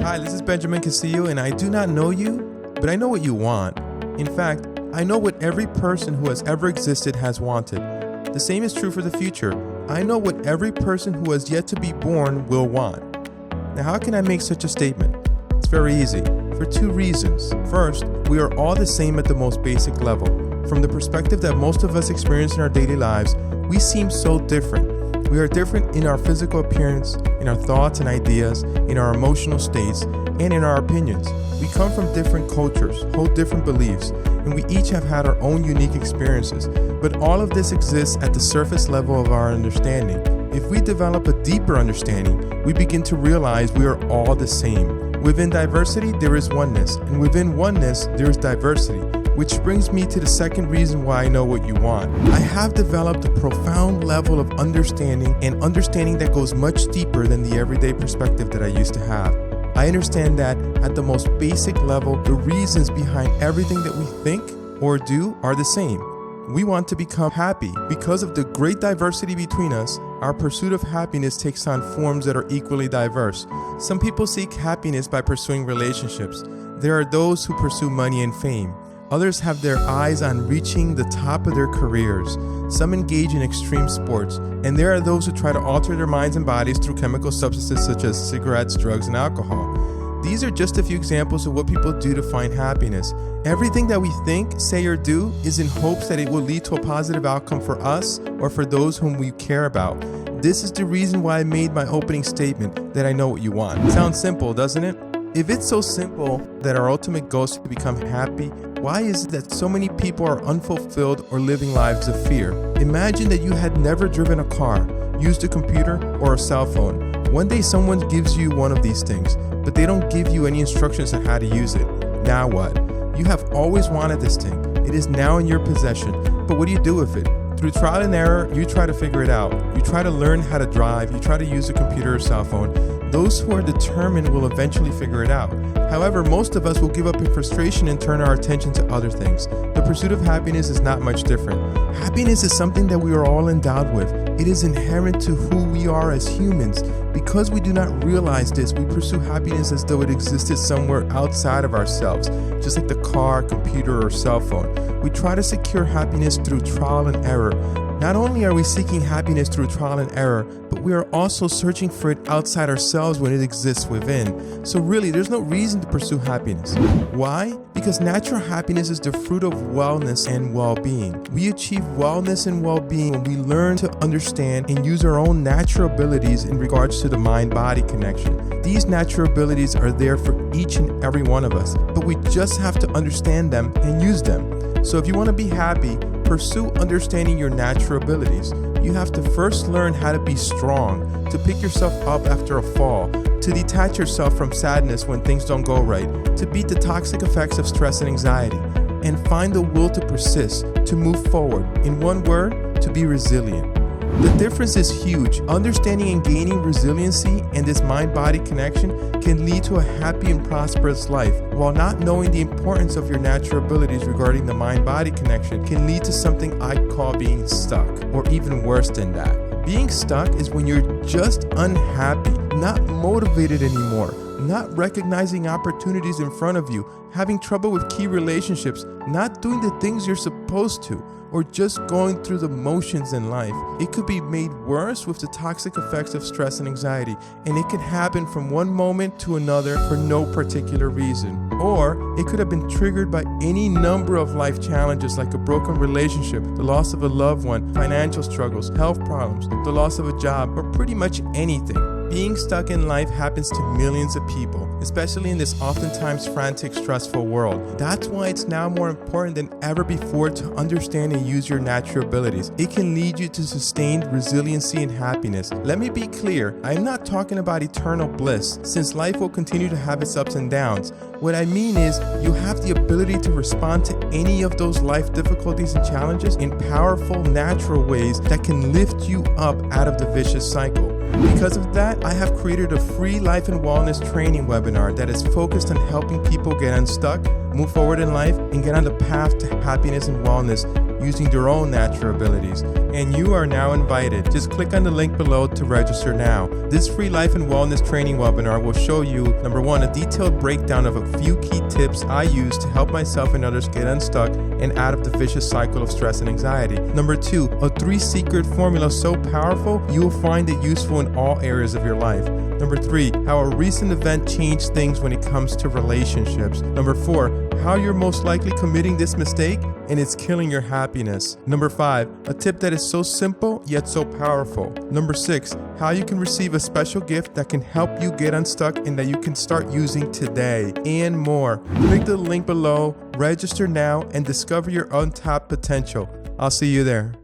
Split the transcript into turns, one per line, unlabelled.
Hi, this is Benjamin Castillo, and I do not know you, but I know what you want. In fact, I know what every person who has ever existed has wanted. The same is true for the future. I know what every person who has yet to be born will want. Now, how can I make such a statement? It's very easy, for two reasons. First, we are all the same at the most basic level. From the perspective that most of us experience in our daily lives, we seem so different. We are different in our physical appearance, in our thoughts and ideas, in our emotional states, and in our opinions. We come from different cultures, hold different beliefs, and we each have had our own unique experiences. But all of this exists at the surface level of our understanding. If we develop a deeper understanding, we begin to realize we are all the same. Within diversity, there is oneness, and within oneness, there is diversity. Which brings me to the second reason why I know what you want. I have developed a profound level of understanding, and understanding that goes much deeper than the everyday perspective that I used to have. I understand that at the most basic level, the reasons behind everything that we think or do are the same. We want to become happy. Because of the great diversity between us, our pursuit of happiness takes on forms that are equally diverse. Some people seek happiness by pursuing relationships. There are those who pursue money and fame. Others have their eyes on reaching the top of their careers. Some engage in extreme sports, and there are those who try to alter their minds and bodies through chemical substances such as cigarettes, drugs, and alcohol. These are just a few examples of what people do to find happiness. Everything that we think, say, or do is in hopes that it will lead to a positive outcome for us or for those whom we care about. This is the reason why I made my opening statement that I know what you want. Sounds simple, doesn't it? If it's so simple that our ultimate goal is to become happy, why is it that so many people are unfulfilled or living lives of fear? Imagine that you had never driven a car, used a computer, or a cell phone. One day someone gives you one of these things, but they don't give you any instructions on how to use it. Now what? You have always wanted this thing. It is now in your possession, but what do you do with it? Through trial and error, you try to figure it out. You try to learn how to drive, you try to use a computer or cell phone. Those who are determined will eventually figure it out. However, most of us will give up in frustration and turn our attention to other things. The pursuit of happiness is not much different. Happiness is something that we are all endowed with. It is inherent to who we are as humans. Because we do not realize this, we pursue happiness as though it existed somewhere outside of ourselves, just like the car, computer, or cell phone. We try to secure happiness through trial and error. Not only are we seeking happiness through trial and error, but we are also searching for it outside ourselves when it exists within. So really, there's no reason to pursue happiness. Why? Because natural happiness is the fruit of wellness and well-being. We achieve wellness and well-being when we learn to understand and use our own natural abilities in regards to the mind-body connection. These natural abilities are there for each and every one of us, but we just have to understand them and use them. So if you want to be happy, pursue understanding your natural abilities. You have to first learn how to be strong, to pick yourself up after a fall, to detach yourself from sadness when things don't go right, to beat the toxic effects of stress and anxiety, and find the will to persist, to move forward. In one word, to be resilient. The difference is huge. Understanding and gaining resiliency and this mind-body connection can lead to a happy and prosperous life, while not knowing the importance of your natural abilities regarding the mind-body connection can lead to something I call being stuck, or even worse than that. Being stuck is when you're just unhappy, not motivated anymore, not recognizing opportunities in front of you, having trouble with key relationships, not doing the things you're supposed to, or just going through the motions in life. It could be made worse with the toxic effects of stress and anxiety, and it can happen from one moment to another for no particular reason. Or it could have been triggered by any number of life challenges like a broken relationship, the loss of a loved one, financial struggles, health problems, the loss of a job, or pretty much anything. Being stuck in life happens to millions of people, especially in this oftentimes frantic, stressful world. That's why it's now more important than ever before to understand and use your natural abilities. It can lead you to sustained resiliency and happiness. Let me be clear, I'm not talking about eternal bliss, since life will continue to have its ups and downs. What I mean is, you have the ability to respond to any of those life difficulties and challenges in powerful, natural ways that can lift you up out of the vicious cycle. Because of that, I have created a free life and wellness training webinar that is focused on helping people get unstuck, move forward in life, and get on the path to happiness and wellness using their own natural abilities. And you are now invited. Just click on the link below to register now. This free life and wellness training webinar will show you, number one, a detailed breakdown of a few key tips I use to help myself and others get unstuck and out of the vicious cycle of stress and anxiety. Number two, a 3-secret formula so powerful you will find it useful in all areas of your life. Number three, how a recent event changed things when it comes to relationships. Number four, how you're most likely committing this mistake and it's killing your happiness. Number five, a tip that is so simple yet so powerful. Number six, how you can receive a special gift that can help you get unstuck and that you can start using today, and more. Click the link below, register now, and discover your untapped potential. I'll see you there.